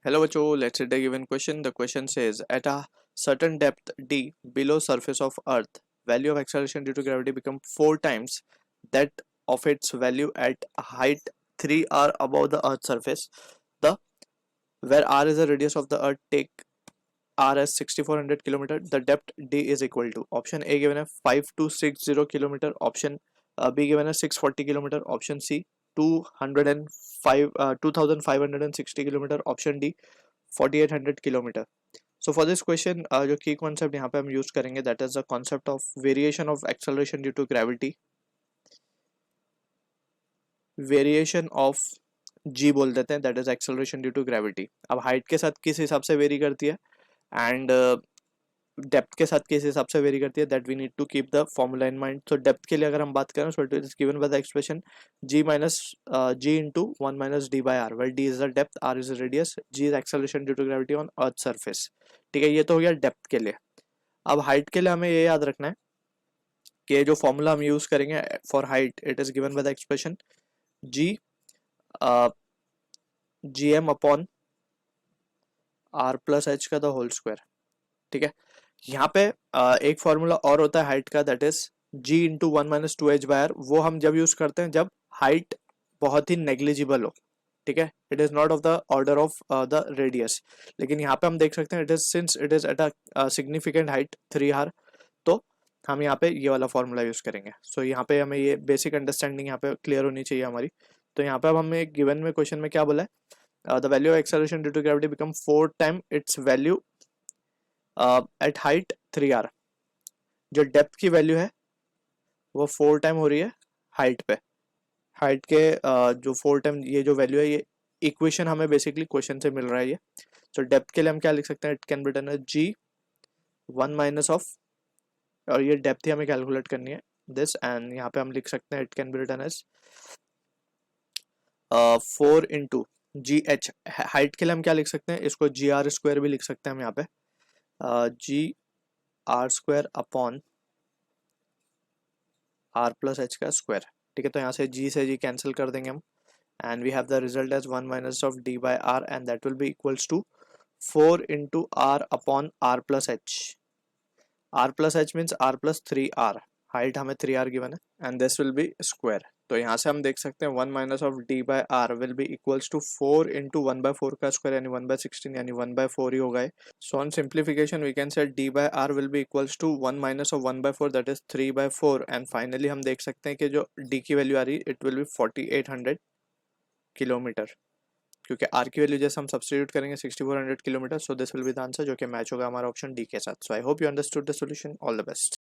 Hello बच्चों, let's read a given question. The question says, at a certain depth d below surface of Earth, value of acceleration due to gravity become 4 times that of its value at height 3r above the Earth's surface. The where r is the radius of the Earth, take r as 6400 kilometer. The depth d is equal to option A given as 5260 kilometer, option B given as 640 kilometer, option C 205 2560 kilometre, option D 4800 kilometre. So for this question जो की concept यहाँ पे हम use करेंगे that is the concept of variation of acceleration due to gravity. Variation of G बोल देते हैं, that is acceleration due to gravity. अब हाइट के साथ किस हिसाब से वेरी करती है एंड डेप्थ के साथ किस हिसाब से वेरी करती है, that we need to keep the formula in mind. तो डेप्थ के लिए अगर हम बात करें so it is given by the expression g minus g into 1 minus D by R, well d is the depth, r is the radius, g is acceleration due to gravity on earth surface. ठीक है, ये तो हो गया depth के लिए. अब height के लिए हमें ये याद रखना है कि जो फॉर्मूला हम यूज करेंगे for height, it is given by the expression g gm upon r plus h का द होल स्क्वायर. ठीक है, यहाँ पे एक फॉर्मूला और होता है हाइट का, that is g into 1 minus 2h by R. वो हम जब यूज करते हैं जब हाइट बहुत ही नेग्लिजिबल हो. ठीक है, it is not of the order of the radius. लेकिन यहाँ पे हम देख सकते हैं it is since it is at a significant height 3r, तो हम यहाँ पे ये वाला फॉर्मूला यूज करेंगे. सो यहाँ पे हमें ये बेसिक अंडरस्टैंडिंग यहाँ पे क्लियर होनी चाहिए हमारी. तो यहाँ पे अब हमें गिवन में क्वेश्चन में क्या बोला है, the value of acceleration due to gravity become 4 time its value at height 3r. जो डेप्थ की वैल्यू है वो 4 टाइम हो रही है हाइट पे. हाइट के जो 4 टाइम ये जो वैल्यू है, ये इक्वेशन हमें बेसिकली क्वेश्चन से मिल रहा है ये. तो डेप्थ के लिए हम क्या लिख सकते हैं, it can be done as g 1 minus of, और ये डेप्थ ही हमें कैलकुलेट करनी है दिस, एंड यहाँ पे हम लिख सकते हैं it can be written as 4 into G H. Height के लिए हम क्या लिख सकते हैं, इसको जी आर स्क्वायर भी लिख सकते हैं हम यहाँ पे, G R square upon R plus H का स्क्वायर. ठीक है, तो यहाँ से जी से जी कैंसिल कर देंगे हम, and we have the result as 1 minus of d by r, and that will be equals to 4 into r upon r plus h. r plus h means r plus 3r. Height हमें 3r given है and this will be square. तो यहाँ से हम देख सकते हैं 1 minus of d by R will be equals to 4 into 1/4 का स्क्वायर यानी 1/16 यानी 1/4 ही होगा. So on simplification we can say d by R will be equals to 1 minus of 1/4 that is 3/4, and finally हम देख सकते हैं कि जो d की वैल्यू आ रही है इट विल बी 4800 किलोमीटर, क्योंकि आर की वैल्यू जैसे हम सब्स्टिट्यूट करेंगे 6400 kilometre. So this will be the answer जो कि मैच होगा हमारा ऑप्शन डी के साथ. So I hope you understood the solution. All the best.